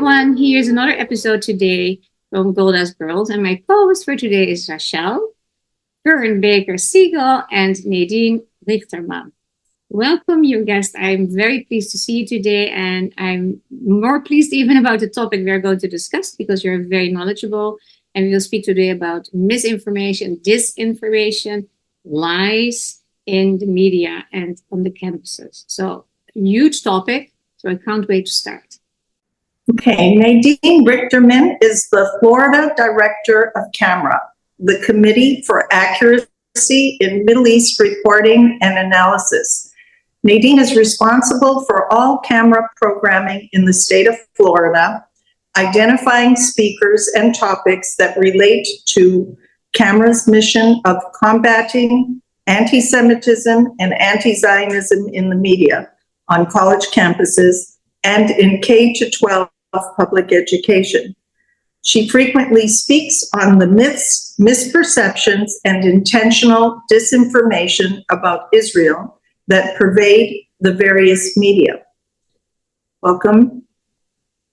everyone. Here's another episode today from Golda's Girls, and my co-host for today is Rachel, Fern Baker-Siegel, and Nadine Richterman. Welcome, you guests. I'm very pleased to see you today, and I'm more pleased even about the topic we are going to discuss because you're very knowledgeable, and we will speak today about misinformation, disinformation, lies in the media and on the campuses. So, huge topic, so I can't wait to start. Okay, Nadine Richterman is the Florida Director of CAMERA, the Committee for Accuracy in Middle East Reporting and Analysis. Nadine is responsible for all CAMERA programming in the state of Florida, identifying speakers and topics that relate to CAMERA's mission of combating anti-Semitism and anti-Zionism in the media, on college campuses, and in K-12 public education. She frequently speaks on the myths, misperceptions, and intentional disinformation about Israel that pervade the various media. Welcome,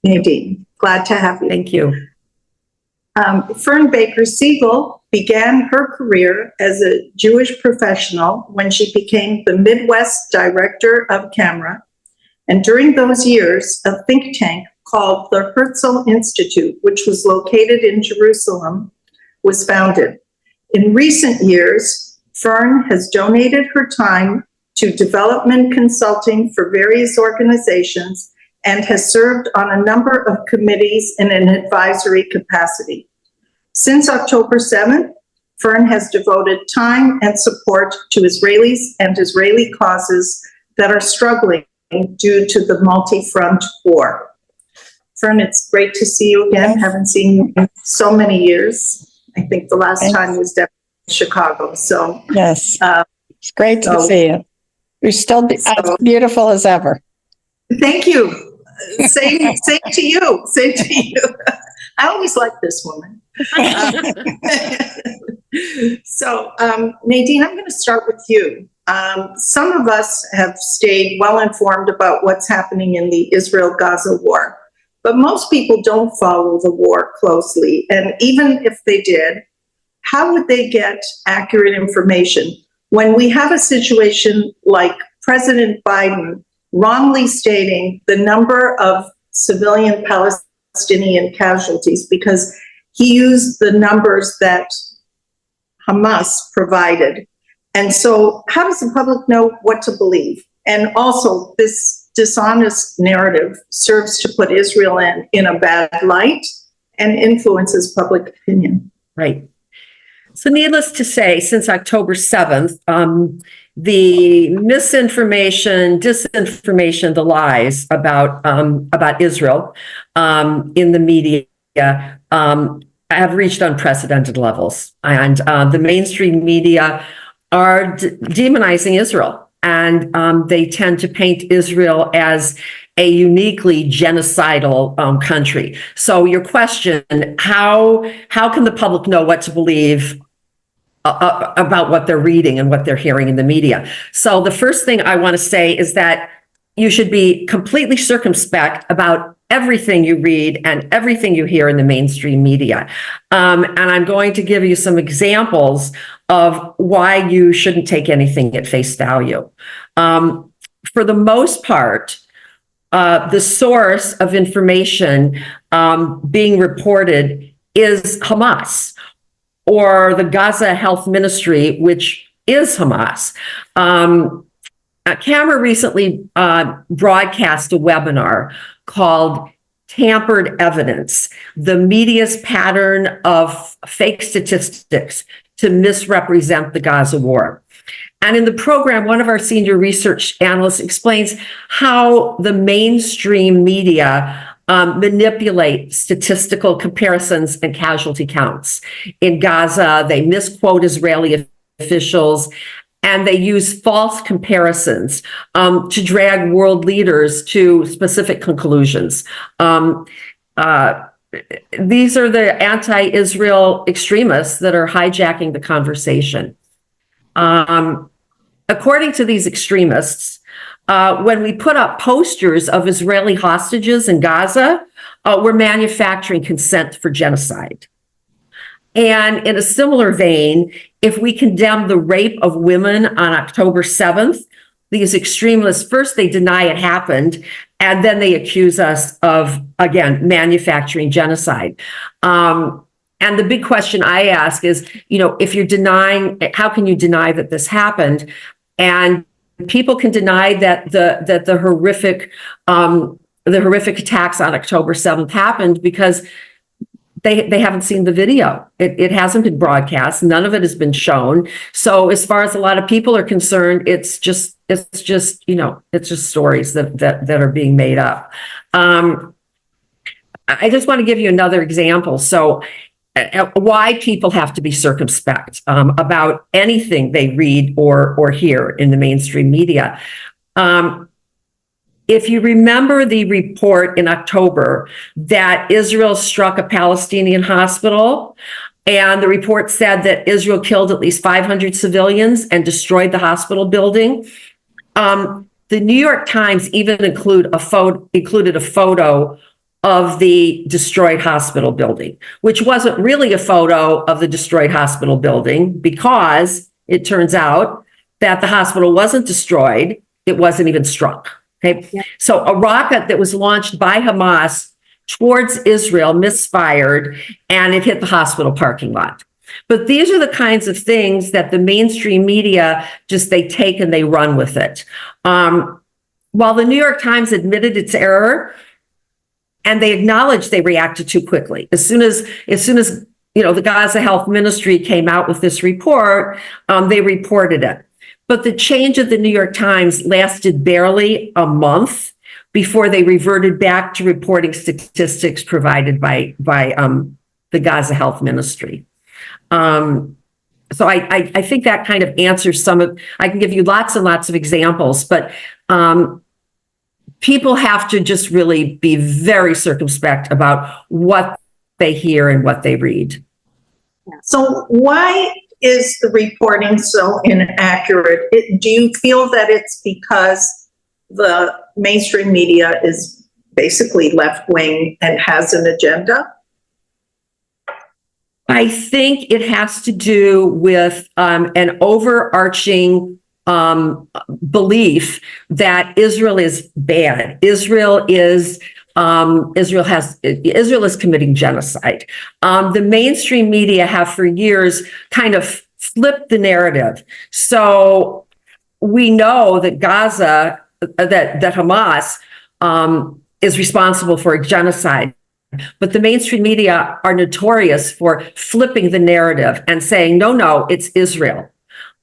Nadine. Glad to have you. Thank you. Fern Baker-Siegel began her career as a Jewish professional when she became the Midwest Director of CAMERA. And during those years, a think tank called the Herzl Institute, which was located in Jerusalem, was founded. In recent years, Fern has donated her time to development consulting for various organizations and has served on a number of committees in an advisory capacity. Since October 7th, Fern has devoted time and support to Israelis and Israeli causes that are struggling due to the multi-front war. Fern, it's great to see you again. Haven't seen you in so many years. I think the last time was definitely in Chicago. So yes, it's great to see you. You're still as beautiful as ever. Thank you. Same to you. Same to you. I always like this woman. So, Nadine, I'm going to start with you. Some of us have stayed well informed about what's happening in the Israel-Gaza war, but most people don't follow the war closely. And even if they did, how would they get accurate information when we have a situation like President Biden wrongly stating the number of civilian Palestinian casualties because he used the numbers that Hamas provided? And so how does the public know what to believe? And also, this dishonest narrative serves to put Israel in a bad light and influences public opinion. Right. So needless to say, since October 7th, the misinformation, disinformation, the lies about Israel in the media have reached unprecedented levels. And the mainstream media are demonizing Israel. And they tend to paint Israel as a uniquely genocidal country. So your question, how can the public know what to believe about what they're reading and what they're hearing in the media? So the first thing I want to say is that you should be completely circumspect about everything you read and everything you hear in the mainstream media. And I'm going to give you some examples of why you shouldn't take anything at face value. For the most part, the source of information being reported is Hamas or the Gaza Health Ministry, which is Hamas. CAMERA recently broadcast a webinar called Tampered Evidence, the media's pattern of fake statistics to misrepresent the Gaza war. And in the program, one of our senior research analysts explains how the mainstream media manipulate statistical comparisons and casualty counts. In Gaza, they misquote Israeli officials, and they use false comparisons to drag world leaders to specific conclusions. These are the anti-Israel extremists that are hijacking the conversation. According to these extremists, when we put up posters of Israeli hostages in Gaza, we're manufacturing consent for genocide. And in a similar vein, if we condemn the rape of women on October 7th, these extremists, first they deny it happened, and then they accuse us of, again, manufacturing genocide. And the big question I ask is, if you're denying, how can you deny that this happened? And people can deny that the horrific attacks on October 7th happened because they haven't seen the video. It hasn't been broadcast. None of it has been shown. So as far as a lot of people are concerned, it's just stories that are being made up. I just want to give you another example. So why people have to be circumspect about anything they read or hear in the mainstream media. If you remember the report in October that Israel struck a Palestinian hospital, and the report said that Israel killed at least 500 civilians and destroyed the hospital building, the New York Times even included a photo of the destroyed hospital building, which wasn't really a photo of the destroyed hospital building because it turns out that the hospital wasn't destroyed, it wasn't even struck. Okay. Yeah. So a rocket that was launched by Hamas towards Israel misfired and it hit the hospital parking lot. But these are the kinds of things that the mainstream media they take and they run with it. While the New York Times admitted its error and they acknowledged they reacted too quickly. As soon as the Gaza Health Ministry came out with this report, they reported it. But the change of the New York Times lasted barely a month before they reverted back to reporting statistics provided by the Gaza Health Ministry. So I think that kind of answers some of, I can give you lots and lots of examples, but people have to just really be very circumspect about what they hear and what they read. So why is the reporting so inaccurate? Do you feel that it's because the mainstream media is basically left-wing and has an agenda? I think it has to do with an overarching belief that Israel is bad. Israel is committing genocide. The mainstream media have for years kind of flipped the narrative. So we know that Gaza, that Hamas is responsible for a genocide. But the mainstream media are notorious for flipping the narrative and saying, no, it's Israel.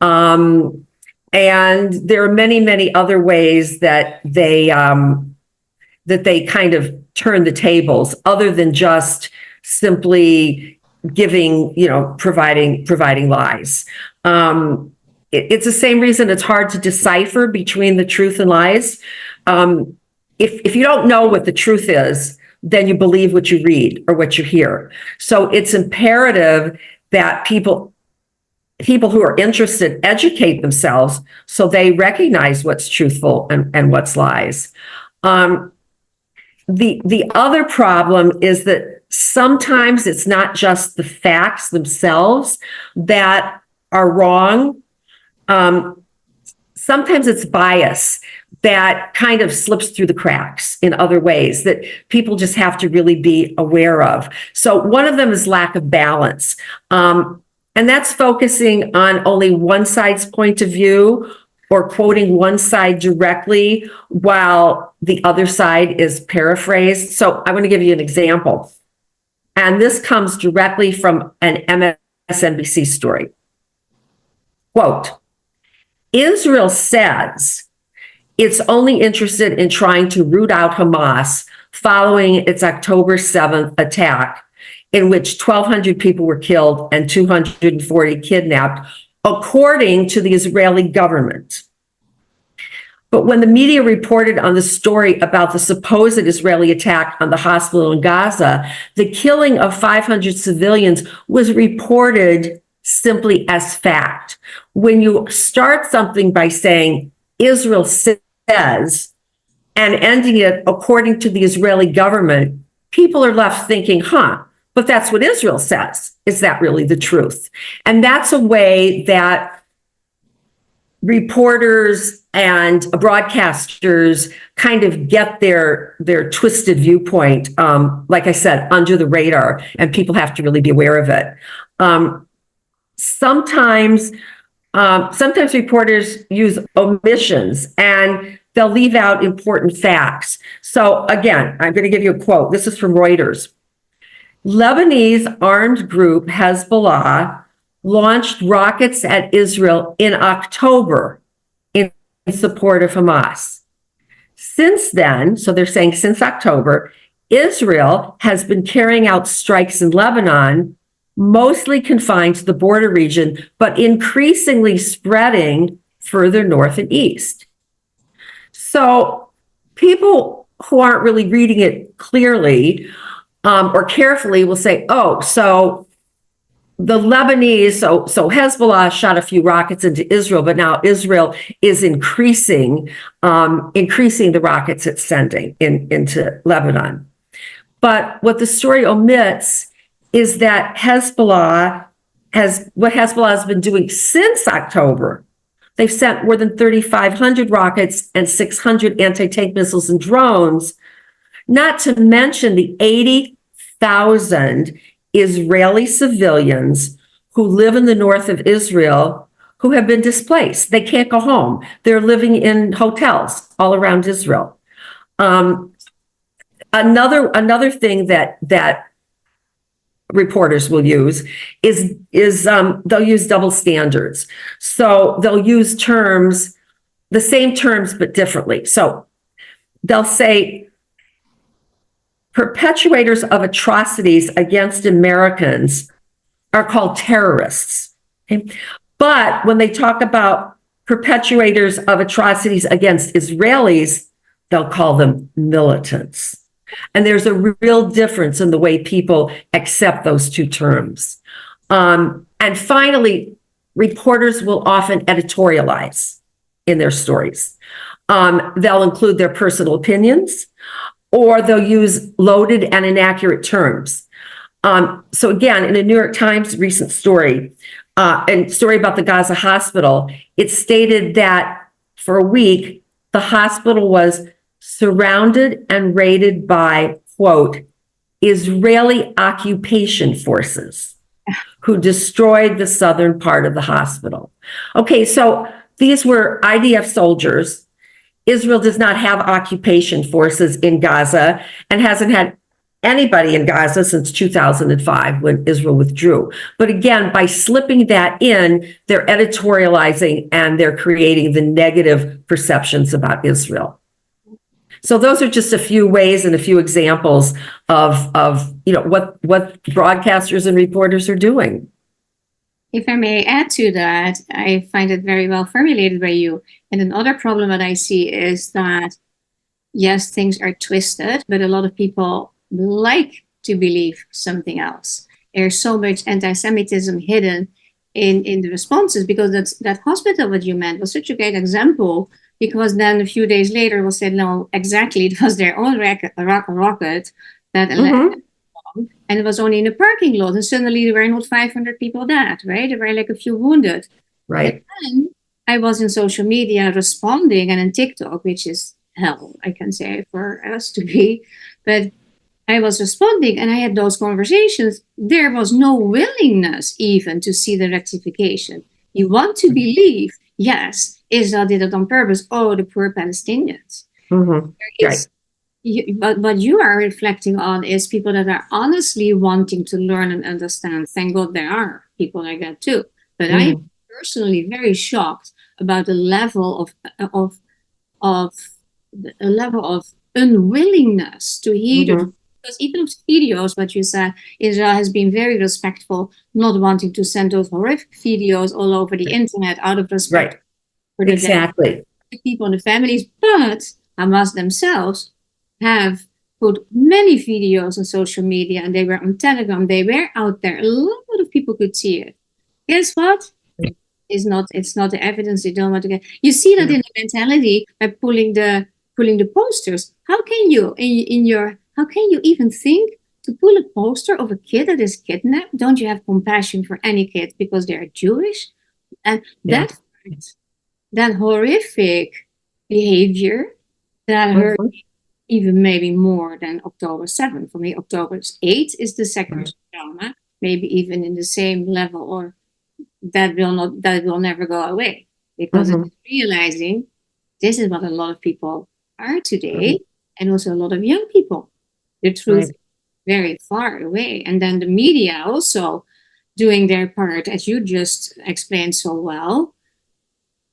And there are many, many other ways that they kind of turn the tables, other than just simply giving, providing lies. It's the same reason it's hard to decipher between the truth and lies. If you don't know what the truth is, then you believe what you read or what you hear. So it's imperative that people who are interested educate themselves so they recognize what's truthful and what's lies. The other problem is that sometimes it's not just the facts themselves that are wrong. Sometimes it's bias that kind of slips through the cracks in other ways that people just have to really be aware of. So one of them is lack of balance. And that's focusing on only one side's point of view or quoting one side directly while the other side is paraphrased. So I'm going to give you an example. And this comes directly from an MSNBC story. Quote, Israel says it's only interested in trying to root out Hamas following its October 7th attack, in which 1,200 people were killed and 240 kidnapped, according to the Israeli government. But when the media reported on the story about the supposed Israeli attack on the hospital in Gaza, the killing of 500 civilians was reported simply as fact. When you start something by saying Israel says says and ending it according to the Israeli government, people are left thinking, but that's what Israel says. Is that really the truth? And that's a way that reporters and broadcasters kind of get their twisted viewpoint, like I said, under the radar, and people have to really be aware of it. Sometimes reporters use omissions and they'll leave out important facts. So again, I'm going to give you a quote. This is from Reuters. Lebanese armed group Hezbollah launched rockets at Israel in October in support of Hamas. Since then, so they're saying since October, Israel has been carrying out strikes in Lebanon, mostly confined to the border region, but increasingly spreading further north and east. So people who aren't really reading it clearly or carefully will say, so the Lebanese, so Hezbollah shot a few rockets into Israel, but now Israel is increasing the rockets it's sending into Lebanon. But what the story omits is that what Hezbollah has been doing since October. They've sent more than 3,500 rockets and 600 anti-tank missiles and drones, not to mention the 80,000 Israeli civilians who live in the north of Israel who have been displaced. They can't go home. They're living in hotels all around Israel. Another thing that reporters will use is they'll use double standards. So they'll use the same terms, but differently. So they'll say perpetrators of atrocities against Americans are called terrorists. Okay? But when they talk about perpetrators of atrocities against Israelis, they'll call them militants. And there's a real difference in the way people accept those two terms. And finally, reporters will often editorialize in their stories. They'll include their personal opinions, or they'll use loaded and inaccurate terms. So again, in a New York Times recent story, and story about the Gaza hospital, it stated that for a week, the hospital was surrounded and raided by, quote, Israeli occupation forces who destroyed the southern part of the hospital. Okay, so these were IDF soldiers. Israel does not have occupation forces in Gaza and hasn't had anybody in Gaza since 2005 when Israel withdrew. But again, by slipping that in, they're editorializing and they're creating the negative perceptions about Israel. So those are just a few ways and a few examples of what broadcasters and reporters are doing. If I may add to that, I find it very well formulated by you. And another problem that I see is that, yes, things are twisted, but a lot of people like to believe something else. There's so much anti-Semitism hidden in the responses, because that hospital that you meant was such a great example, because then a few days later it was said, no, exactly, it was their own rocket that landed. And it was only in a parking lot, and suddenly there were not 500 people dead, right? There were like a few wounded. Right. And then I was in social media responding, and in TikTok, which is hell, I can say, for us to be. But I was responding, and I had those conversations. There was no willingness even to see the rectification. You want to believe, yes, Israel did it on purpose. Oh, the poor Palestinians. Right. What you are reflecting on is people that are honestly wanting to learn and understand. Thank God there are people like that too. But I'm personally very shocked about the level of unwillingness to hear. Because even of videos, what you said, Israel has been very respectful, not wanting to send those horrific videos all over the internet out of respect for the people and the families. But Hamas themselves have put many videos on social media, and they were on Telegram. They were out there. A lot of people could see it. Guess what? it's not the evidence they don't want to get. You see that in the mentality by pulling the posters. How can you how can you even think to pull a poster of a kid that is kidnapped? Don't you have compassion for any kid because they are Jewish? And that horrific behavior that hurt even maybe more than October 7th. For me, October 8th is the second trauma, maybe even in the same level, or that will never go away, because it's realizing this is what a lot of people are today, and also a lot of young people. The truth is very far away. And then the media also doing their part, as you just explained so well.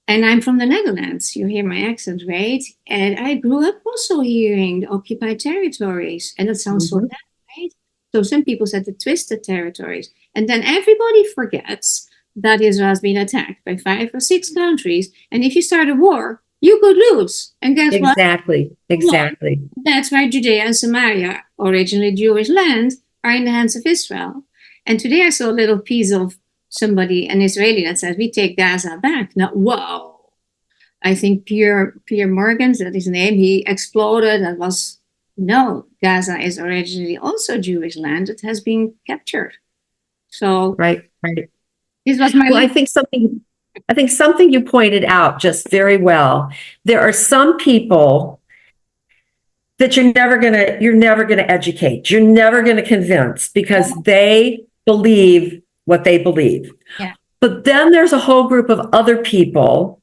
And I'm from the Netherlands. You hear my accent, right? And I grew up also hearing the occupied territories. And that sounds so bad, right? So some people said the twisted territories. And then everybody forgets that Israel has been attacked by 5 or 6 countries. And if you start a war, you could lose. And guess what? Exactly. That's why Judea and Samaria, originally Jewish land, are in the hands of Israel. And today I saw a little piece of somebody, an Israeli, that says, we take Gaza back. Now, whoa. I think Pierre Morgan, that is his name, he exploded. That was, no, Gaza is originally also Jewish land that has been captured. So, this was my... Well, I think something you pointed out just very well. There are some people that you're never gonna educate. You're never gonna convince, because they believe what they believe. Yeah. But then there's a whole group of other people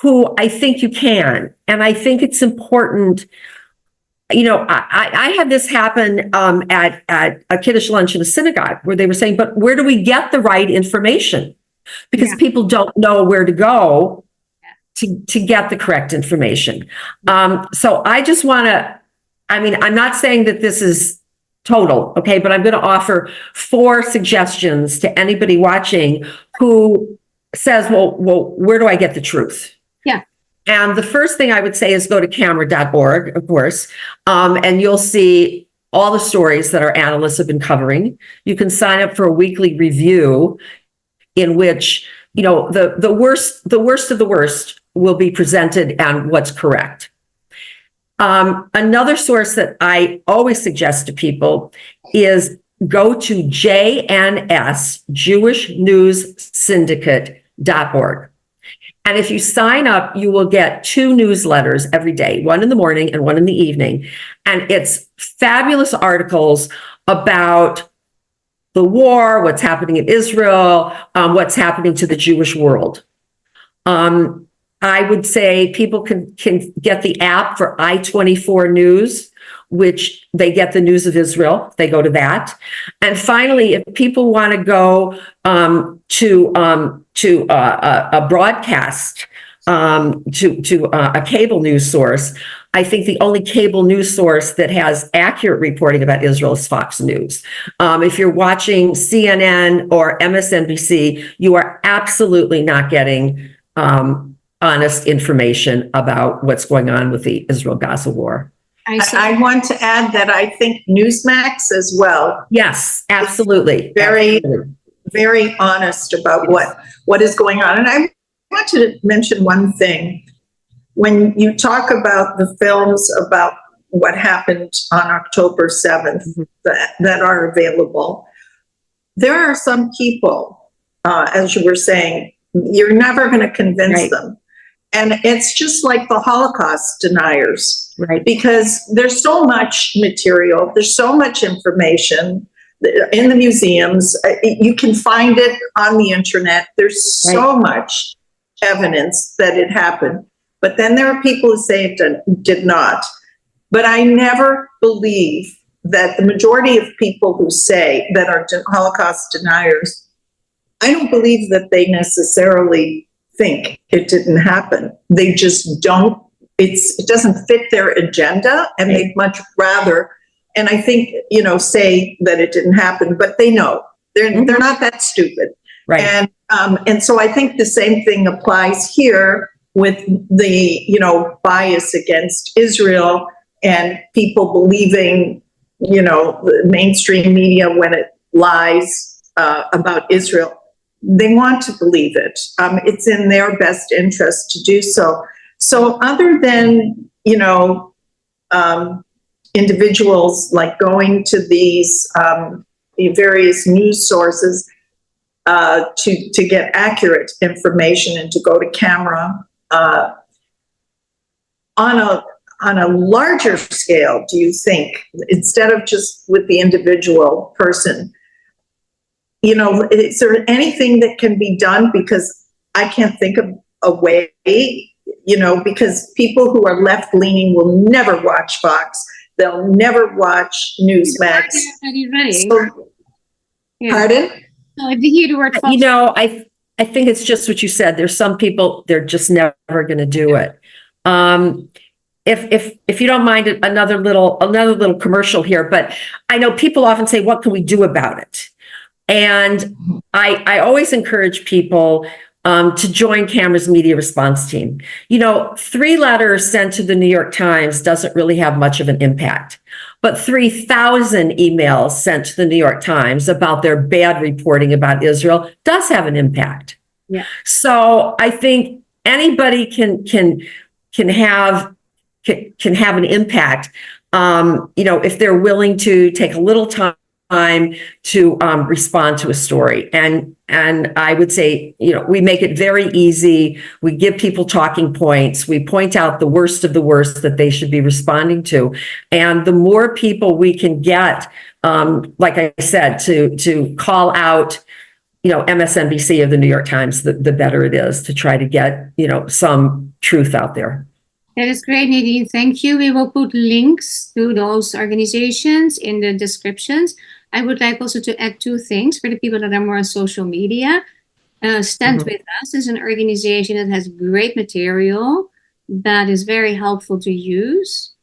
who I think you can. And I think it's important. You know, I had this happen at a Kiddush lunch in a synagogue, where they were saying, but where do we get the right information? Because people don't know where to go to get the correct information. So I just want to, I'm not saying that this is total, okay, but I'm going to offer 4 suggestions to anybody watching who says, well, where do I get the truth? Yeah. And the first thing I would say is go to camera.org, of course, and you'll see all the stories that our analysts have been covering. You can sign up for a weekly review in which, you know, the worst of the worst will be presented and what's correct. Another source that I always suggest to people is go to JNS, Jewish News Syndicate.org. And if you sign up, you will get 2 newsletters every day, one in the morning and one in the evening. And it's fabulous articles about the war, what's happening in Israel, what's happening to the Jewish world. I would say people can get the app for I-24 News, which they get the news of Israel. They go to that. And finally, if people want to go to a broadcast, to a cable news source, I think the only cable news source that has accurate reporting about Israel is Fox News. If you're watching CNN or MSNBC, you are absolutely not getting honest information about what's going on with the Israel-Gaza war. I want to add that I think Newsmax as well. Yes, absolutely. Very honest about what is going on. And I want to mention one thing. When you talk about the films about what happened on October 7th that are available, there are some people, as you were saying, you're never going to convince them. And it's just like the Holocaust deniers, because there's so much material, there's so much information in the museums. You can find it on the internet. There's so much evidence that it happened. But then there are people who say it did not. But I never believe that the majority of people who say that are Holocaust deniers, I don't believe that they necessarily think it didn't happen. They just don't, it doesn't fit their agenda, and they'd much rather, and I think, say that it didn't happen, but they know. They're not that stupid. And so I think the same thing applies here with the, bias against Israel and people believing, the mainstream media when it lies about Israel. they want to believe it. It's in their best interest to do so. So other than, individuals like going to these various news sources to get accurate information and to go to camera on a larger scale, do you think, instead of just with the individual person, is there anything that can be done? Because I can't think of a way, because people who are left-leaning will never watch Fox. They'll never watch Newsmax. So, pardon? No, I did hear the word Fox. I think it's just what you said. There's some people, they're just never going to do it. If you don't mind another little commercial here, but I know people often say, what can we do about it? And I always encourage people to join Camera's media response team. 3 letters sent to the New York Times doesn't really have much of an impact, but 3,000 emails sent to the New York Times about their bad reporting about Israel does have an impact. Yeah. So I think anybody can have an impact, if they're willing to take a little time to respond to a story. And I would say, we make it very easy. We give people talking points. We point out the worst of the worst that they should be responding to. And the more people we can get, like I said, to call out, MSNBC or the New York Times, the better it is to try to get, some truth out there. That is great, Nadine. Thank you. We will put links to those organizations in the descriptions. I would like also to add 2 things for the people that are more on social media. Stand With Us is an organization that has great material that is very helpful to use.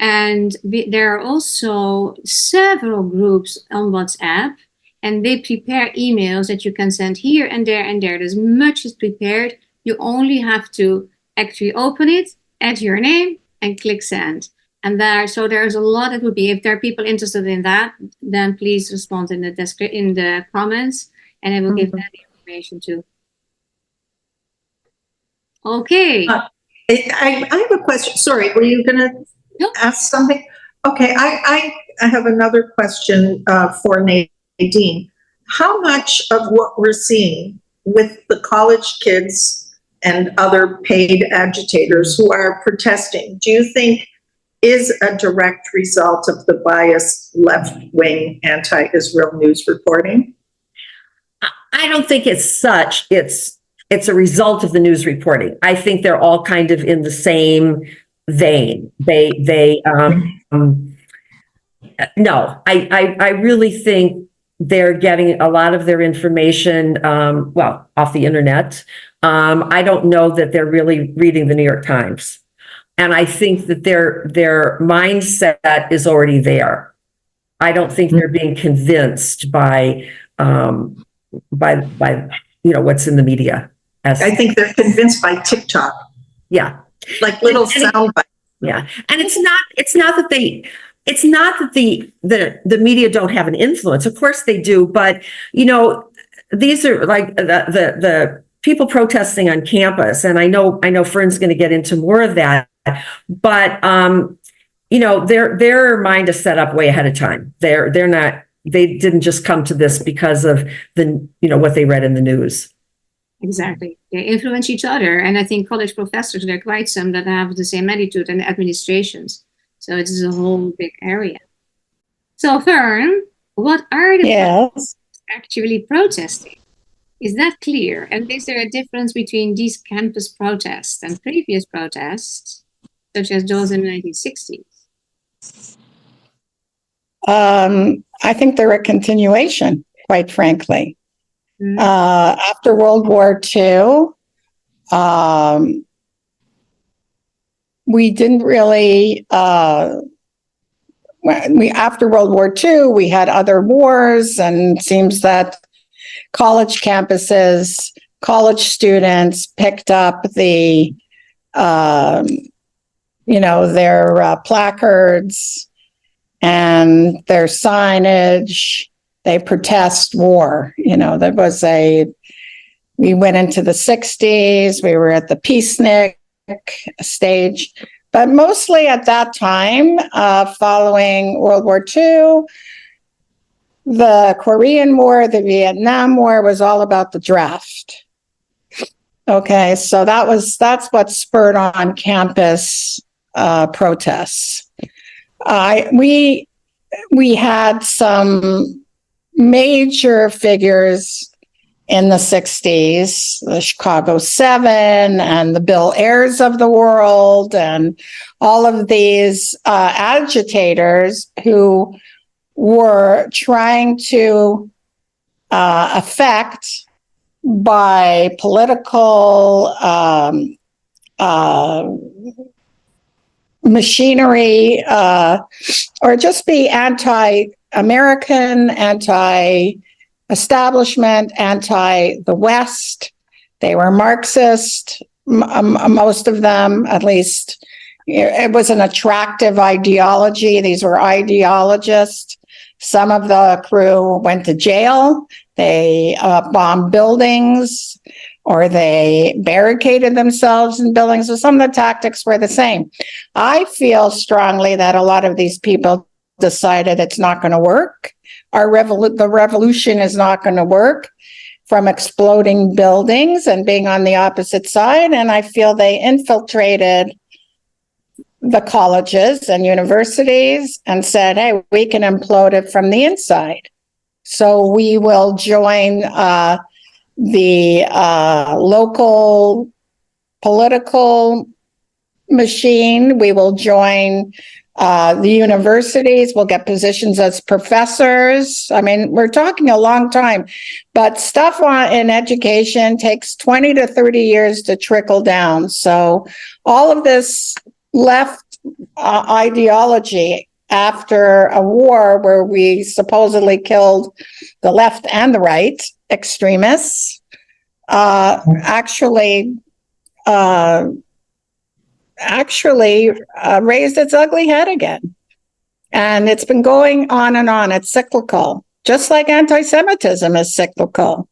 And there are also several groups on WhatsApp, and they prepare emails that you can send here and there and there. As much as prepared. You only have to actually open it, add your name, and click send. And there's a lot that would be, if there are people interested in that, then please respond in the comments, and I will give that information too. Okay. I have a question. Sorry, were you going to ask something? Okay, I have another question for Nadine. How much of what we're seeing with the college kids and other paid agitators who are protesting, do you think is a direct result of the biased left-wing anti-Israel news reporting? I don't think it's such. It's a result of the news reporting. I think they're all kind of in the same vein. No, I really think they're getting a lot of their information, off the internet. I don't know that they're really reading the New York Times. And I think that their mindset is already there. I don't think they're being convinced by what's in the media. I think they're convinced by TikTok. Yeah, like little sound bites. Yeah, and it's not that the media don't have an influence. Of course they do, but these are like the people protesting on campus, and I know Fern's going to get into more of that. But their mind is set up way ahead of time. They didn't just come to this because of what they read in the news. Exactly. They influence each other. And I think college professors, there are quite some that have the same attitude, and administrations. So it is a whole big area. So Fern, what are the actually protesting? Is that clear? And is there a difference between these campus protests and previous protests, such as those in the 1960s? I think they're a continuation, quite frankly. After World War II, we didn't really, after World War II, we had other wars, and it seems that college campuses, college students picked up their placards and their signage. They protest war. There was a We went into the 60s. We were at the peacenik stage. But mostly at that time, following World War II, the Korean War, the Vietnam War was all about the draft. Okay, so that's what spurred on campus protests. We had some major figures in the 60s, the Chicago 7 and the Bill Ayers of the world, and all of these agitators who were trying to affect by political machinery or just be anti-American, anti-establishment, anti-the West. They were Marxist, most of them, at least. It was an attractive ideology. These were ideologists. Some of the crew went to jail. They bombed buildings, or they barricaded themselves in buildings. So some of the tactics were the same. I feel strongly that a lot of these people decided it's not going to work. The revolution is not going to work, from exploding buildings and being on the opposite side. And I feel they infiltrated the colleges and universities and said, hey, we can implode it from the inside. So we will join the local political machine. We will join the universities. We'll get positions as professors. I mean, we're talking a long time, but stuff in education takes 20 to 30 years to trickle down. So all of this left ideology after a war where we supposedly killed the left and the right extremists actually raised its ugly head again. And it's been going on and on. It's cyclical, just like anti-Semitism is cyclical.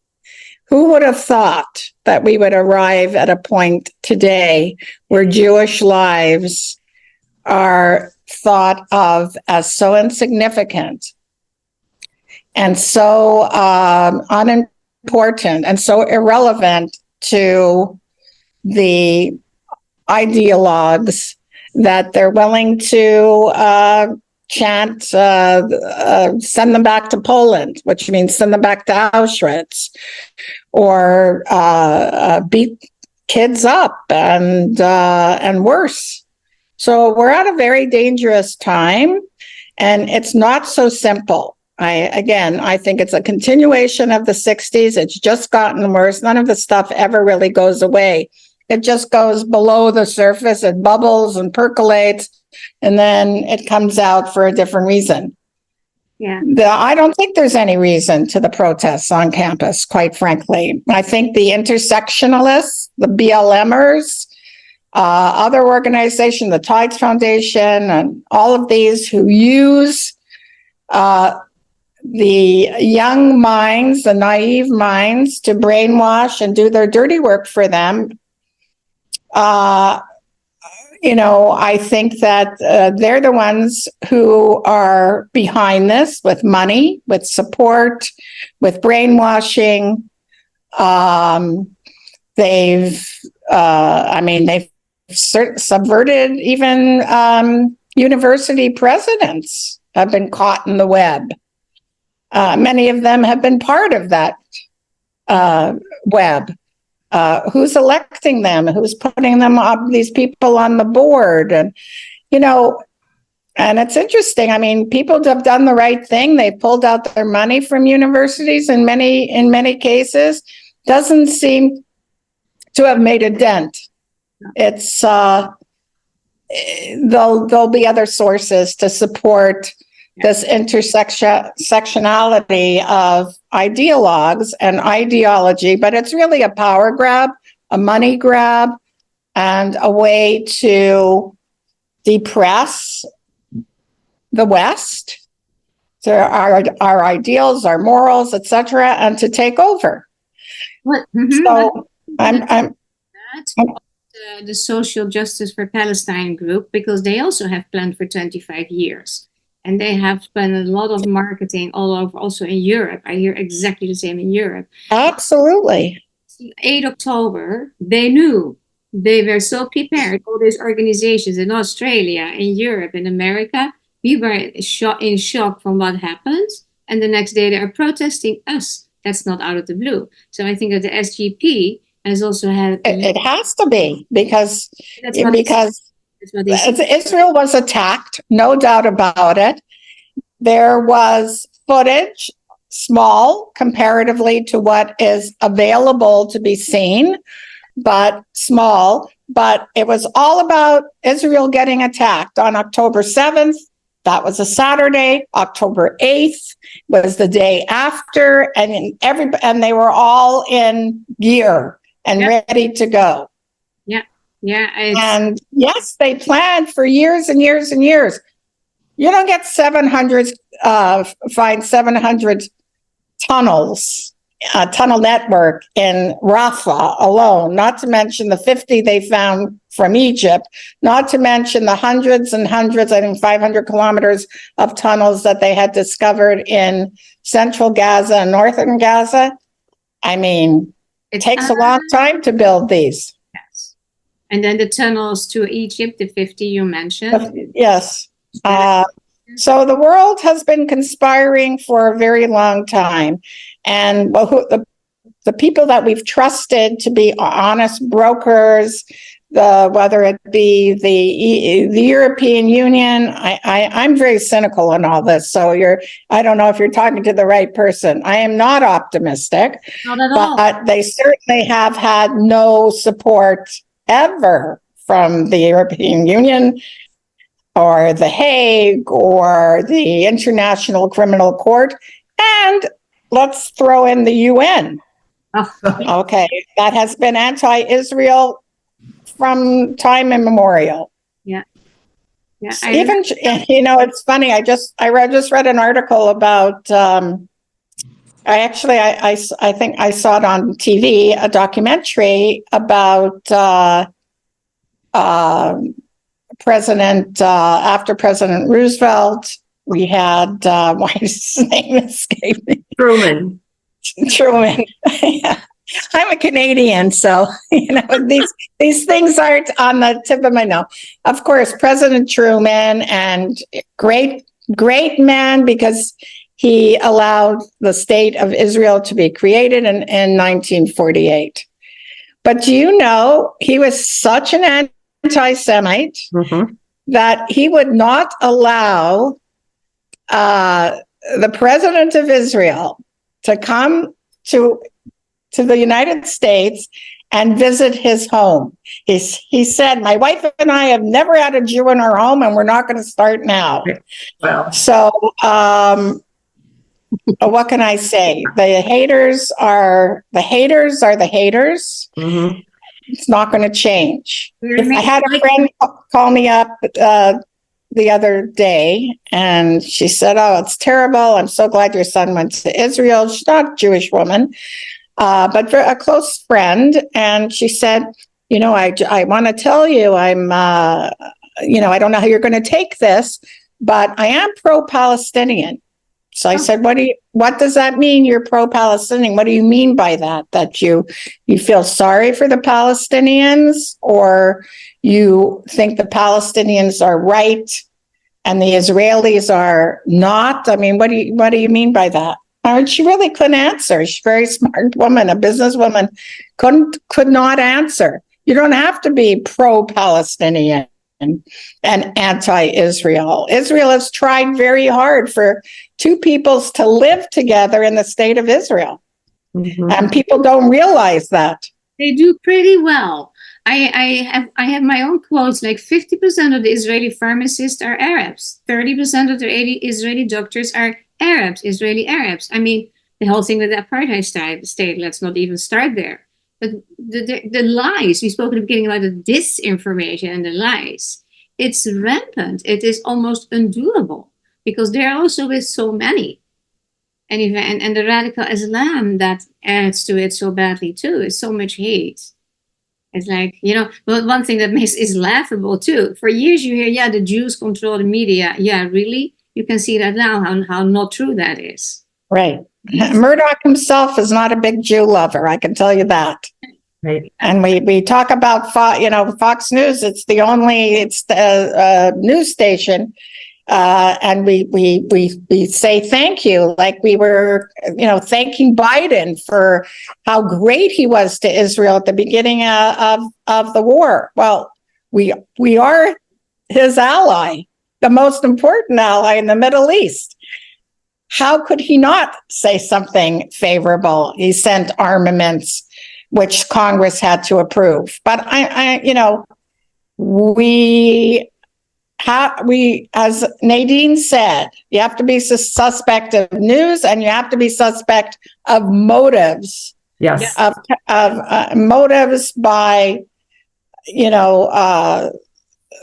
Who would have thought that we would arrive at a point today where Jewish lives are thought of as so insignificant and so unimportant and so irrelevant to the ideologues that they're willing to chant, send them back to Poland, which means send them back to Auschwitz, or beat kids up and worse. So we're at a very dangerous time, and it's not so simple. I think it's a continuation of the 60s. It's just gotten worse. None of the stuff ever really goes away. It just goes below the surface. It bubbles and percolates, and then it comes out for a different reason. Yeah. I don't think there's any reason to the protests on campus, quite frankly. I think the intersectionalists, the BLMers, other organizations, the Tides Foundation, and all of these who use the young minds, the naive minds, to brainwash and do their dirty work for them. I think that they're the ones who are behind this with money, with support, with brainwashing. They've subverted even university presidents have been caught in the web. Many of them have been part of that web. Who's electing them? Who's putting them up? These people on the board, and it's interesting. I mean, people have done the right thing. They pulled out their money from universities in many cases. Doesn't seem to have made a dent. It's there'll be other sources to support this intersectionality of ideologues and ideology, but it's really a power grab, a money grab, and a way to depress the West, to our ideals, our morals, etc., and to take over. What? So I'm The social justice for Palestine group, because they also have planned for 25 years. And they have spent a lot of marketing all over, also in Europe. I hear exactly the same in Europe. absolutely. 8 October, they knew. They were so prepared, all these organizations in Australia, in Europe, in America. We were in shock from what happened. And the next day they are protesting us. That's not out of the blue. So I think that the SGP has also had. It has to be because That's what they said. Israel was attacked, no doubt about it. There was footage, small comparatively to what is available to be seen, but small. But it was all about Israel getting attacked on October 7th. That was a Saturday. October 8th was the day after, and they were all in gear and ready to go. Yeah. And yes, they planned for years and years and years. You don't get 700, find 700 tunnels, tunnel network in Rafah alone, not to mention the 50 they found from Egypt, not to mention the hundreds and hundreds, I think 500 kilometers of tunnels that they had discovered in central Gaza and northern Gaza. I mean, it takes a long time to build these. Yes. And then the tunnels to Egypt, the 50 you mentioned. Yes. So the world has been conspiring for a very long time. And the people that we've trusted to be honest brokers, whether it be the European Union, I'm very cynical on all this. So I don't know if you're talking to the right person. I am not optimistic, not at all. But they certainly have had no support ever from the European Union or The Hague or the International Criminal Court. And let's throw in the UN. Oh. Okay, that has been anti-Israel from time immemorial. Yeah. Even, it's funny. I just read an article about. I think I saw it on TV, a documentary about President after President Roosevelt. We had why does his name escape me? Truman. I'm a Canadian, so these things aren't on the tip of my nose. Of course, President Truman, and great man, because he allowed the state of Israel to be created in 1948. But do you know, he was such an anti-Semite that he would not allow the president of Israel to come to the United States and visit his home. He said, my wife and I have never had a Jew in our home, and we're not going to start now. Wow. So what can I say? The haters are the haters. Mm-hmm. It's not going to change. I had a friend call me up the other day, and she said, oh, it's terrible. I'm so glad your son went to Israel. She's not a Jewish woman, but a close friend. And she said, I want to tell you, I don't know how you're going to take this, but I am pro-Palestinian. So I said, what does that mean? You're pro-Palestinian. What do you mean by that? That you feel sorry for the Palestinians, or you think the Palestinians are right and the Israelis are not? I mean, what do you mean by that? And she really couldn't answer. She's a very smart woman, a businesswoman, could not answer. You don't have to be pro-Palestinian and anti-Israel. Israel has tried very hard for two peoples to live together in the state of Israel. Mm-hmm. And people don't realize that. They do pretty well. I have my own quotes, like 50% of the Israeli pharmacists are Arabs. 30% of the Israeli doctors are Arabs, Israeli Arabs. I mean, the whole thing with the apartheid state, let's not even start there. But the lies, we spoke at the beginning about the disinformation and the lies. It's rampant. It is almost undoable, because there are also with so many. and even and the radical Islam that adds to it so badly too. It's so much hate. It's like, but one thing that makes is laughable too. For years you hear, yeah, the Jews control the media. Yeah, really? You can see that now, how not true that is. Right. Murdoch himself is not a big Jew lover, I can tell you that. Right. And we talk about Fox News. It's the news station, and we say thank you, like we were thanking Biden for how great he was to Israel at the beginning of the war. Well, we are his ally, the most important ally in the Middle East. How could he not say something favorable? He sent armaments, which Congress had to approve. But we, as Nadine said, you have to be suspect of news, and you have to be suspect of motives. Yes. Of motives by,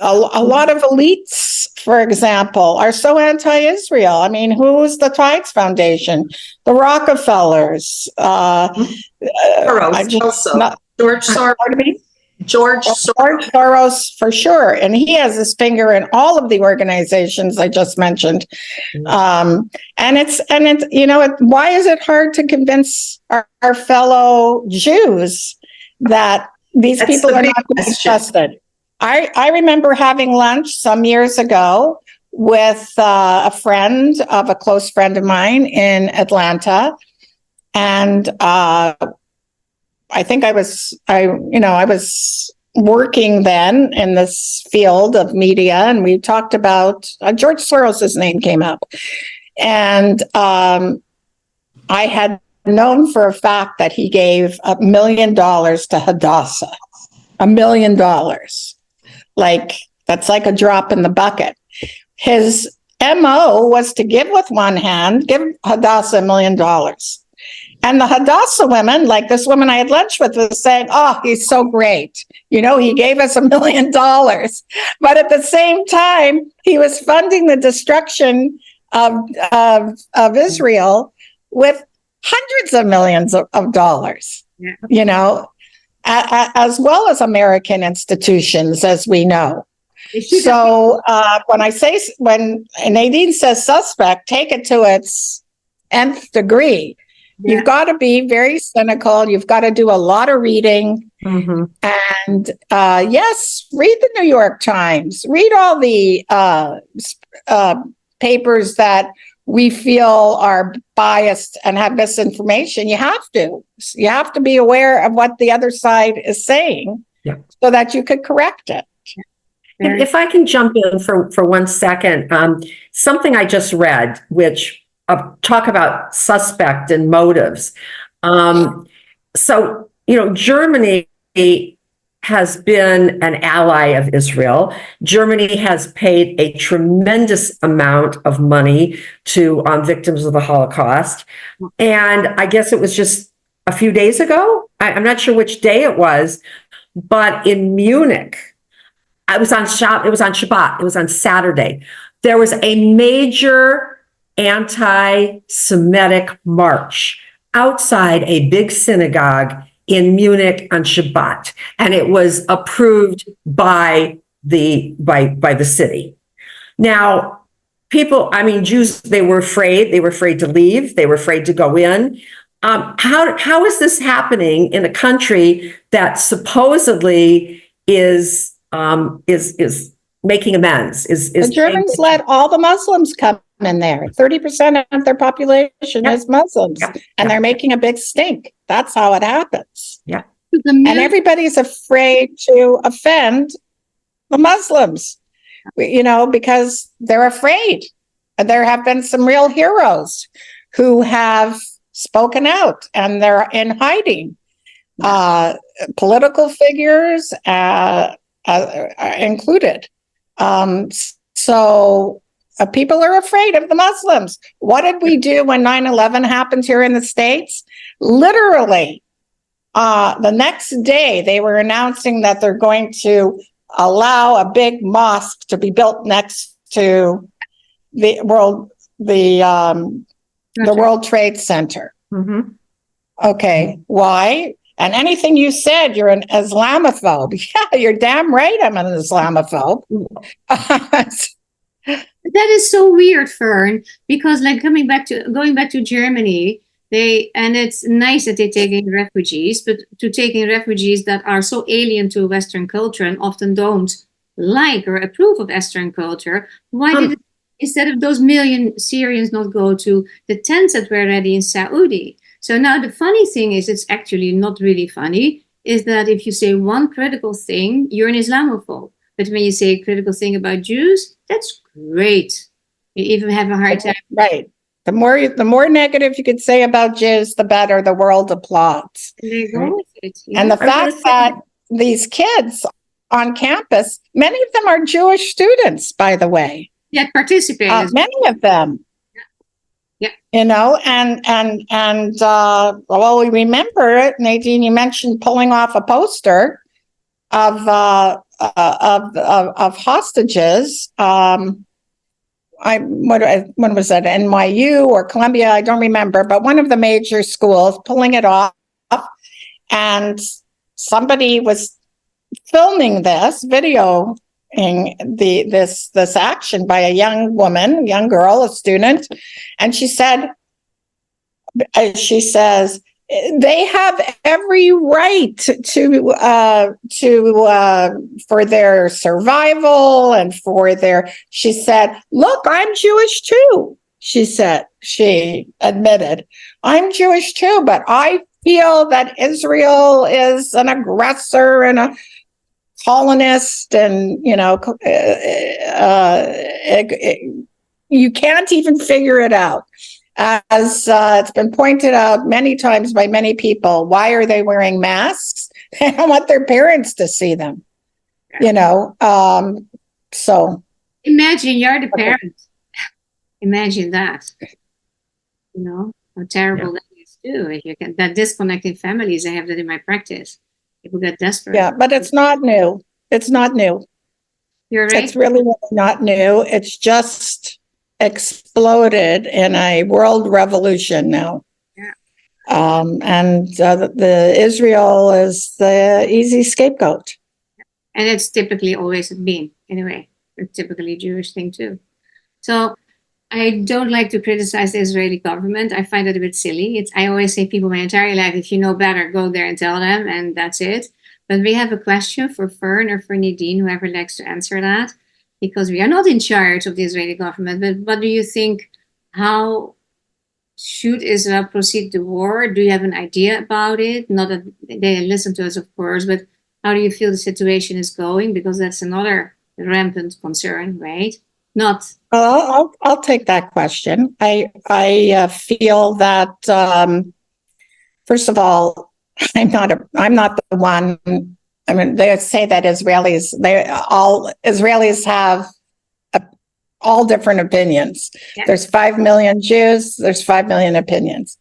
a lot of elites, for example, are so anti-Israel. I mean, who's the Tides Foundation? The Rockefellers. George Soros. George Soros, for sure. And he has his finger in all of the organizations I just mentioned. And it's why is it hard to convince our fellow Jews that these people are not to be trusted? I remember having lunch some years ago with a close friend of mine in Atlanta. And I think I was working then in this field of media, and we talked about George Soros's name came up. And I had known for a fact that he gave $1 million to Hadassah. $1 million. Like, that's like a drop in the bucket. His MO was to give with one hand, give Hadassah $1 million. And the Hadassah women, like this woman I had lunch with, was saying, oh, he's so great. He gave us $1 million. But at the same time, he was funding the destruction of Israel with hundreds of millions of dollars, as well as American institutions, as we know. So when Nadine says suspect, take it to its nth degree. Yeah. You've got to be very cynical. You've got to do a lot of reading. Mm-hmm. And yes, read the New York Times. Read all the papers that we feel are biased and have misinformation. You have to be aware of what the other side is saying, so that you could correct it. If I can jump in for 1 second, something I just read, which talk about suspect and motives. So, Germany has been an ally of Israel. Germany has paid a tremendous amount of money to victims of the Holocaust. And I guess it was just a few days ago, I'm not sure which day it was, but in Munich, it was on Shabbat, it was on Saturday, there was a major anti-Semitic march outside a big synagogue in Munich on Shabbat, and it was approved by the city. Now, Jews, they were afraid to leave, they were afraid to go in. How is this happening in a country that supposedly is making amends? The Germans let all the Muslims come in there. 30% of their population is Muslims, and they're making a big stink. That's how it happens. Yeah. And everybody's afraid to offend the Muslims, because they're afraid. And there have been some real heroes who have spoken out, and they're in hiding. Political figures included. So people are afraid of the Muslims. What did we do when 9/11 happened here in the States? Literally, the next day, they were announcing that they're going to allow a big mosque to be built next to the the World Trade Center. Mhm. Okay, why? And anything you said, you're an Islamophobe. Yeah, you're damn right I'm an Islamophobe. That is so weird, Fern, because like going back to Germany, and it's nice that they take in refugees, but to take in refugees that are so alien to Western culture and often don't like or approve of Western culture, why did instead of those million Syrians not go to the tents that were ready in Saudi? So now the funny thing is, it's actually not really funny, is that if you say one critical thing, you're an Islamophobe. But when you say a critical thing about Jews, that's great. You even have a hard time. Right. The more negative you could say about Jews, the better. The world applauds. They go with it. And the fact that these kids on campus, many of them are Jewish students, by the way. Yeah, participate. Many of them. Yeah. You know, well, we remember it. Nadine, you mentioned pulling off a poster of hostages. When was that? NYU or Columbia? I don't remember, but one of the major schools pulling it off, and somebody was filming this, videoing this action by a young girl, a student, and she says, they have every right to for their survival and for their. She said, "Look, I'm Jewish too." She admitted, "I'm Jewish too, but I feel that Israel is an aggressor and a colonist, and you can't even figure it out." As it's been pointed out many times by many people, why are they wearing masks? They don't want their parents to see them, so. Imagine you're the parent. Imagine that. How terrible that is too. If you get that disconnecting families, I have that in my practice. People get desperate. Yeah, but it's not new. It's not new. You're right. It's really not new. It's just exploded in a world revolution now. Yeah. And the Israel is the easy scapegoat. And it's typically always been, anyway. It's typically a Jewish thing too. So I don't like to criticize the Israeli government. I find it a bit silly. I always say people my entire life, if you know better, go there and tell them, and that's it. But we have a question for Fern or for Nadine, whoever likes to answer that, because we are not in charge of the Israeli government. But what do you think? How should Israel proceed the war? Do you have an idea about it? Not that they listen to us, of course, but how do you feel the situation is going? Because that's another rampant concern, right? Not. Well, I'll take that question. I feel that first of all, I'm not the one. I mean, they say that Israelis have all different opinions. Yeah. There's 5 million Jews. There's 5 million opinions.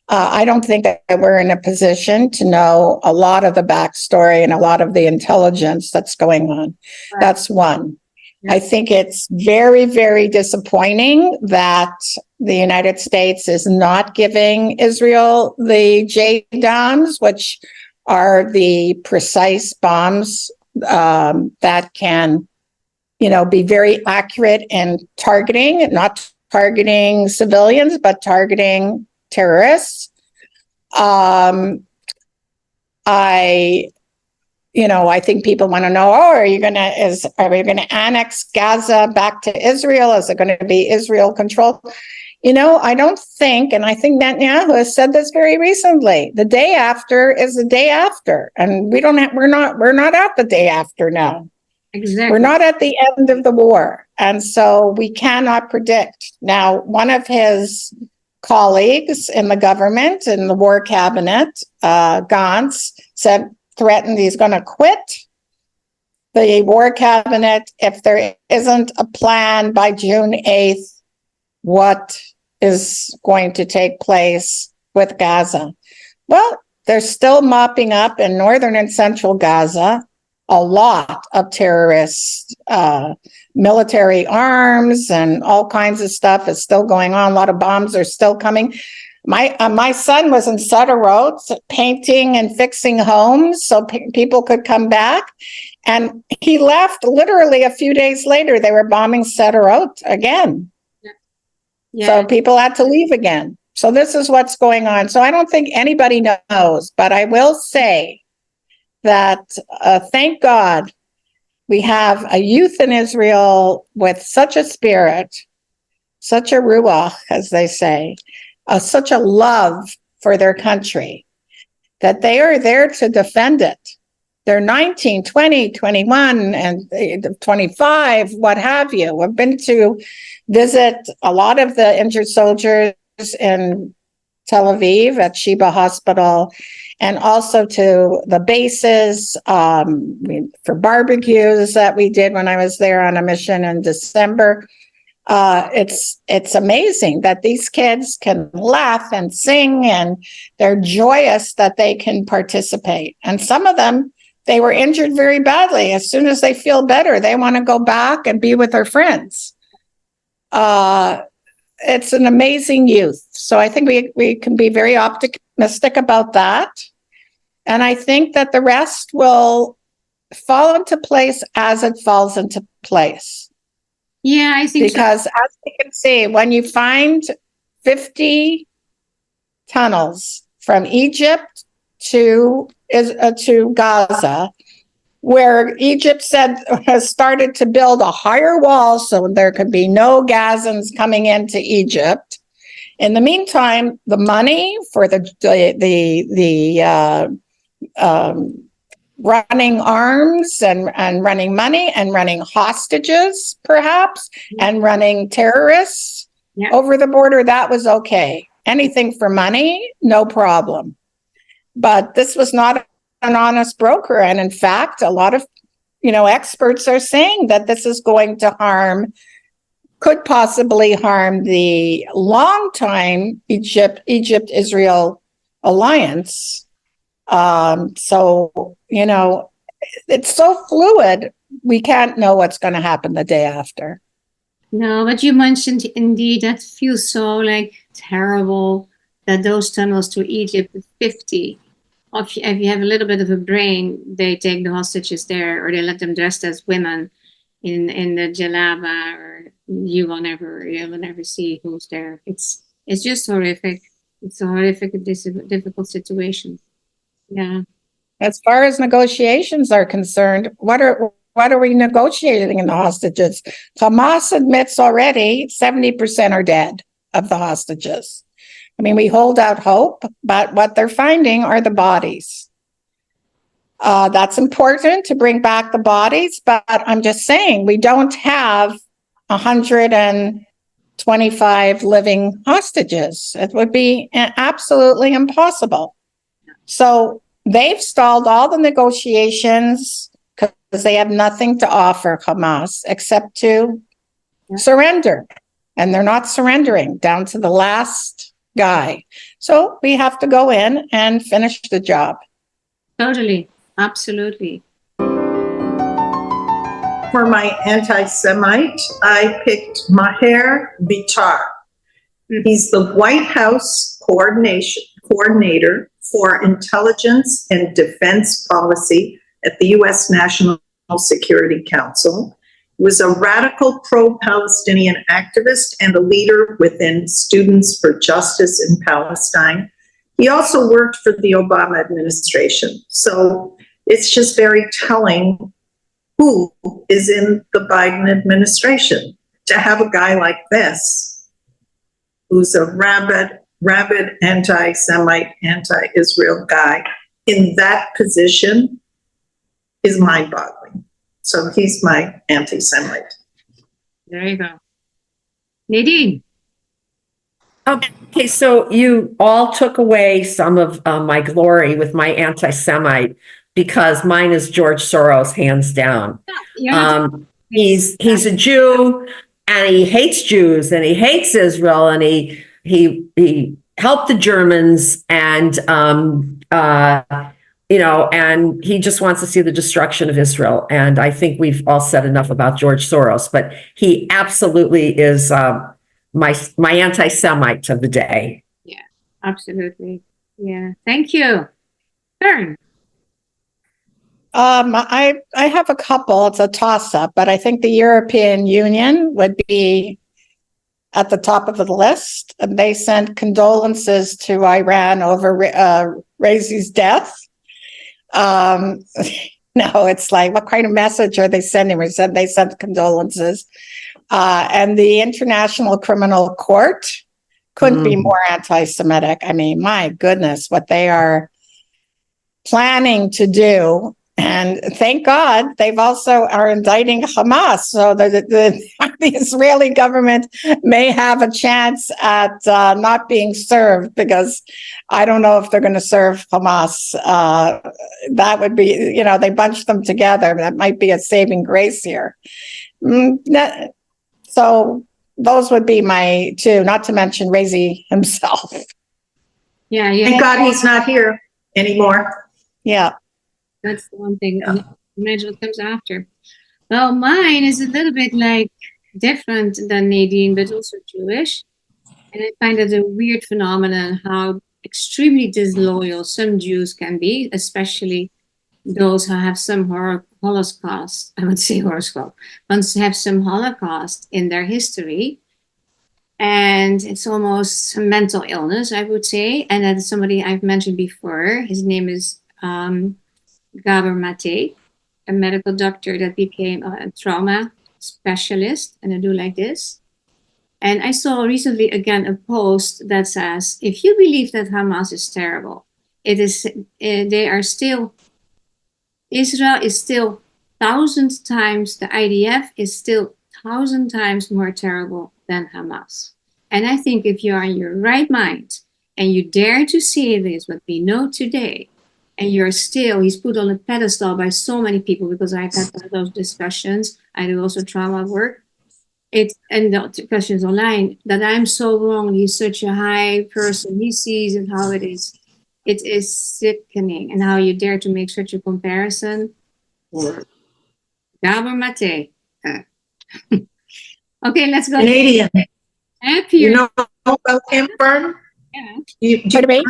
I don't think that we're in a position to know a lot of the backstory and a lot of the intelligence that's going on. Right. That's one. Yeah. I think it's very, very disappointing that the United States is not giving Israel the JDAMs, which are the precise bombs that can, be very accurate in targeting, not targeting civilians, but targeting terrorists. I think people want to know, are we going to annex Gaza back to Israel? Is it going to be Israel controlled? I don't think, and I think Netanyahu has said this very recently, the day after is the day after. And we're not at the day after now. Exactly. We're not at the end of the war. And so we cannot predict. Now, one of his colleagues in the government, in the war cabinet, Gantz, threatened he's going to quit the war cabinet if there isn't a plan by June 8th, what is going to take place with Gaza. Well, they're still mopping up in northern and central Gaza. a lot of terrorist military arms and all kinds of stuff is still going on. A lot of bombs are still coming. My son was in Sutter painting and fixing homes so people could come back. And he left literally a few days later. They were bombing Sutter again. Yeah. So people had to leave again. So this is what's going on. So I don't think anybody knows, but I will say that thank God we have a youth in Israel with such a spirit, such a ruach, as they say, such a love for their country, that they are there to defend it. They're 19, 20, 21, and 25, what have you. I've been to visit a lot of the injured soldiers in Tel Aviv at Sheba Hospital, and also to the bases for barbecues that we did when I was there on a mission in December. It's amazing that these kids can laugh and sing, and they're joyous that they can participate. And some of them, they were injured very badly. As soon as they feel better, they want to go back and be with their friends. It's an amazing youth. So I think we can be very optimistic about that. And I think that the rest will fall into place as it falls into place. Yeah, I think because as you can see, when you find 50 tunnels from Egypt to Gaza, where Egypt has started to build a higher wall so there could be no Gazans coming into Egypt. In the meantime, the money for the running arms and running money and running hostages, perhaps, and running terrorists over the border, that was okay. Anything for money, no problem. But this was not an honest broker. And in fact, a lot of, experts are saying that this is going to could possibly harm the long-time Egypt-Israel alliance. So, it's so fluid, we can't know what's going to happen the day after. No, but you mentioned indeed that feels so terrible that those tunnels to Egypt, 50. If you have a little bit of a brain, they take the hostages there, or they let them dressed as women in the jalaba, or you will never see who's there. It's just horrific. It's a horrific, difficult situation. Yeah. As far as negotiations are concerned, what are we negotiating in the hostages? Hamas admits already 70% are dead of the hostages. I mean, we hold out hope, but what they're finding are the bodies. That's important to bring back the bodies, but I'm just saying we don't have 125 living hostages. It would be absolutely impossible. So they've stalled all the negotiations because they have nothing to offer Hamas except to surrender. And they're not surrendering down to the last guy. So we have to go in and finish the job. Totally. Absolutely. For my anti-Semite, I picked Maher Bitar. He's the White House coordinator for intelligence and defense policy at the U.S. National Security Council. He was a radical pro-Palestinian activist and a leader within Students for Justice in Palestine. He also worked for the Obama administration. So it's just very telling who is in the Biden administration. To have a guy like this, who's a rabid anti-Semite, anti-Israel guy in that position, is mind-boggling. So he's my anti-Semite. There you go. Nadine. Okay, so you all took away some of my glory with my anti-Semite, because mine is George Soros, hands down. He's a Jew, and he hates Jews, and he hates Israel, and he helped the Germans, and and he just wants to see the destruction of Israel. And I think we've all said enough about George Soros, but he absolutely is my anti-Semite of the day. Yeah, absolutely. Yeah. Thank you. Fern. I have a couple. It's a toss-up, but I think the European Union would be at the top of the list. And they sent condolences to Iran over Razi's death. No, it's like, what kind of message are they sending? They sent condolences. And the International Criminal Court couldn't be more anti-Semitic. I mean, my goodness, what they are planning to do. And thank God they've also are indicting Hamas. So the Israeli government may have a chance at not being served, because I don't know if they're going to serve Hamas. That would be, they bunched them together. That might be a saving grace here. So those would be my two, not to mention Razi himself. Yeah. Thank God he's not here anymore. Yeah. That's the one thing. Imagine what comes after. Well, mine is a little bit like different than Nadine, but also Jewish. And I find it a weird phenomenon how extremely disloyal some Jews can be, especially those who have some Holocaust. I would say Holocaust. Ones who have some Holocaust in their history. And it's almost a mental illness, I would say. And that's somebody I've mentioned before. His name is Gabor Mate, a medical doctor that became a trauma specialist, and I do like this. And I saw recently again a post that says, if you believe that Hamas is terrible, Israel is still 1,000 times, the IDF is still 1,000 times more terrible than Hamas. And I think if you are in your right mind and you dare to say this, what we know today, and he's put on a pedestal by so many people, because I've had those discussions. I do also trauma work. And the discussions online, that I'm so wrong. He's such a high person. He sees it how it is. It is sickening. And how you dare to make such a comparison. Or Gabor Mate. Okay, let's go. Canadian. Happier. You know about him, Fern? Yeah.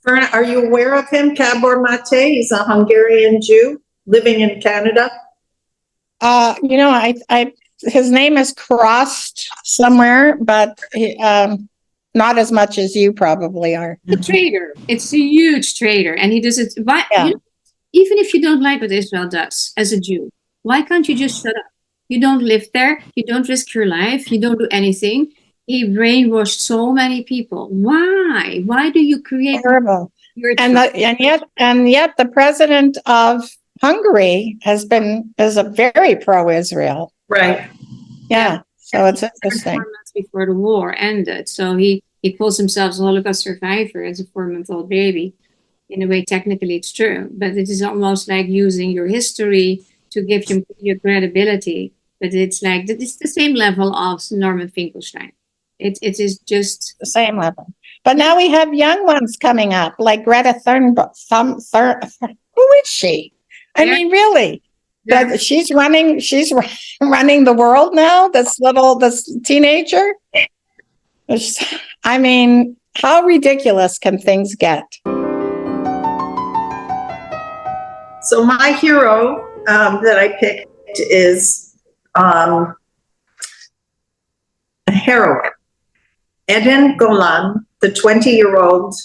Fern, are you aware of him? Gabor Mate, he's a Hungarian Jew living in Canada. His name is crossed somewhere, but not as much as you probably are. A traitor. It's a huge traitor. And he does it. Even if you don't like what Israel does as a Jew, why can't you just shut up? You don't live there. You don't risk your life. You don't do anything. He brainwashed so many people. Wwhy? Why do you create terrible? And yet the president of Hungary is a very pro-Israel. Right. Yeah. So it's interesting. 4 months before the war ended, so he calls himself a Holocaust survivor as a 4-month-old baby. In a way, technically, it's true, but it is almost like using your history to give you your credibility. But it's the same level of Norman Finkelstein. It is just the same level. But now we have young ones coming up, like Greta Thunberg. Who is she? I mean, really? Yeah. She's running the world now. This teenager. I mean, how ridiculous can things get? So my hero that I picked is a heroine. Eden Golan, the 20-year-old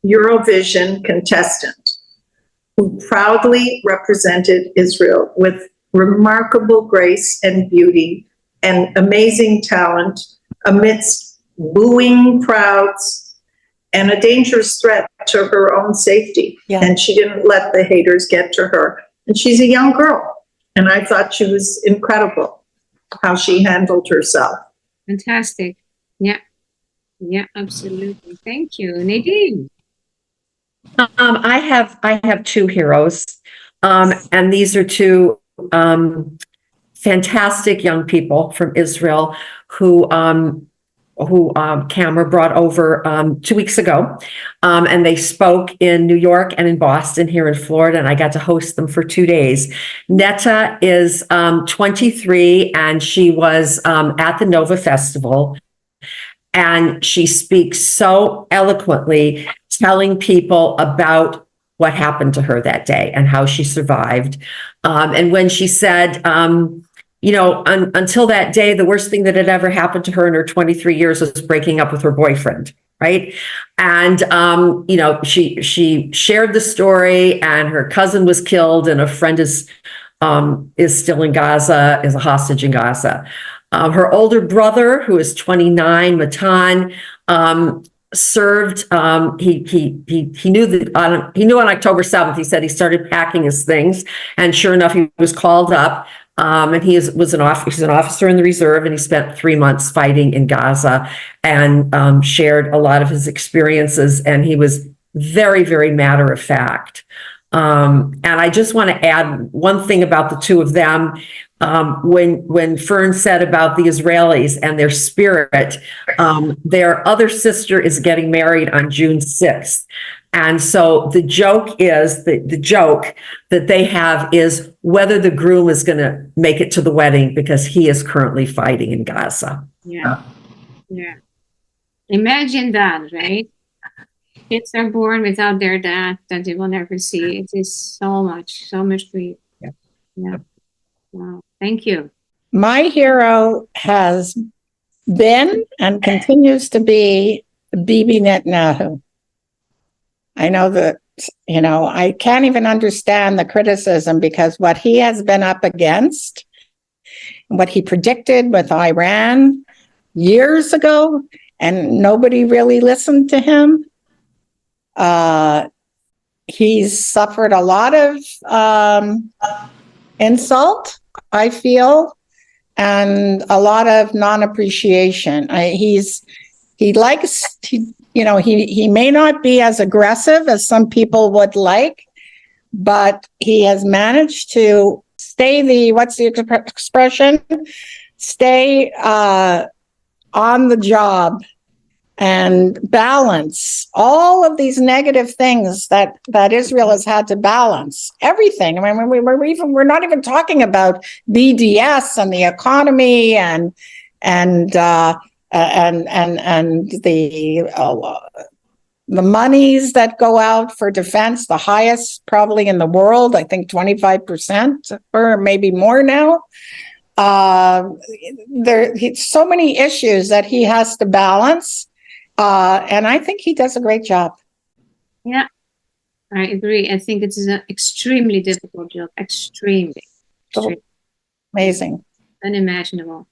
Eurovision contestant who proudly represented Israel with remarkable grace and beauty and amazing talent amidst booing crowds and a dangerous threat to her own safety. Yeah. And she didn't let the haters get to her. And she's a young girl. And I thought she was incredible how she handled herself. Fantastic. Yeah. Yeah, absolutely. Thank you. Nadine. I have two heroes. And these are two fantastic young people from Israel who Camera brought over 2 weeks ago. And they spoke in New York and in Boston here in Florida, and I got to host them for 2 days. Netta is 23, and she was at the Nova Festival. And she speaks so eloquently, telling people about what happened to her that day and how she survived. And when she said, until that day, the worst thing that had ever happened to her in her 23 years was breaking up with her boyfriend, right? And, she shared the story, and her cousin was killed, and a friend is still in Gaza, is a hostage in Gaza. Her older brother, who is 29, Matan, served. He knew that he knew on October 7th. He said he started packing his things, and sure enough, he was called up. And he's an officer in the reserve, and he spent 3 months fighting in Gaza, and shared a lot of his experiences. And he was very, very matter of fact. And I just want to add one thing about the two of them. When Fern said about the Israelis and their spirit, their other sister is getting married on June 6th. And so the joke that they have is whether the groom is going to make it to the wedding, because he is currently fighting in Gaza. Yeah. Imagine that, right? Kids are born without their dad that they will never see. It is so much grief. Yeah. Wow. Thank you. My hero has been and continues to be Bibi Netanyahu. I know that, I can't even understand the criticism, because what he has been up against, what he predicted with Iran years ago, and nobody really listened to him. He's suffered a lot of insult, I feel, and a lot of non-appreciation. He may not be as aggressive as some people would like, but he has managed to stay stay on the job and balance all of these negative things that Israel has had to balance. Everything. I mean, we're not even talking about BDS and the economy and the monies that go out for defense, the highest probably in the world, I think 25% or maybe more now. There's so many issues that he has to balance. And I think he does a great job. Yeah, I agree. I think it's an extremely difficult job. Extremely. Amazing. Unimaginable.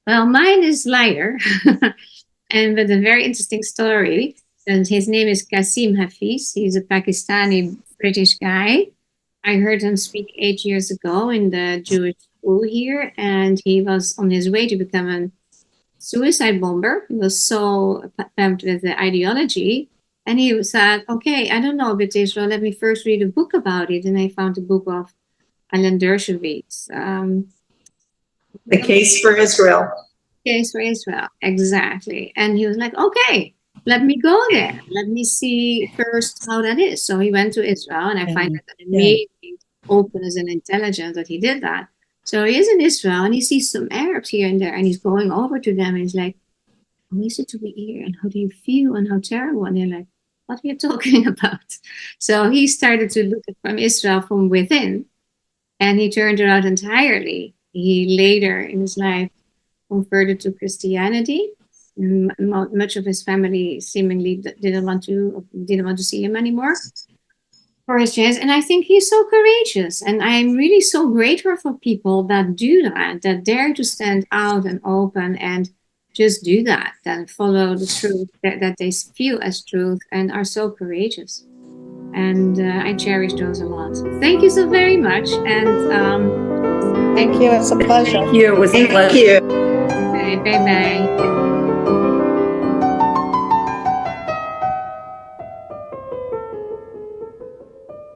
Well, mine is lighter and with a very interesting story. And his name is Qasim Hafiz. He's a Pakistani British guy. I heard him speak 8 years ago in the Jewish school here, and he was on his way to become a suicide bomber. He was so pumped with the ideology, and he said, okay, I don't know about Israel, let me first read a book about it. And I found a book of Alan Dershowitz, The Case for Israel. Case for Israel, exactly. And he was like, okay, let me go there. Let me see first how that is. So he went to Israel, and I find that amazing openness and intelligence that he did that. So he is in Israel, and he sees some Arabs here and there, and he's going over to them, and he's like, how is it to be here? And how do you feel? And how terrible? And they're like, what are you talking about? So he started to look at from Israel from within, and he turned around entirely. He later in his life converted to Christianity. Much of his family seemingly didn't want to see him anymore for his chance. And I think he's so courageous, and I'm really so grateful for people that do that dare to stand out and open and just do that follow the truth that they feel as truth and are so courageous. And I cherish those a lot. Thank you so very much. And Thank you. It's a pleasure. Thank you. It was a pleasure. Thank you. bye bye.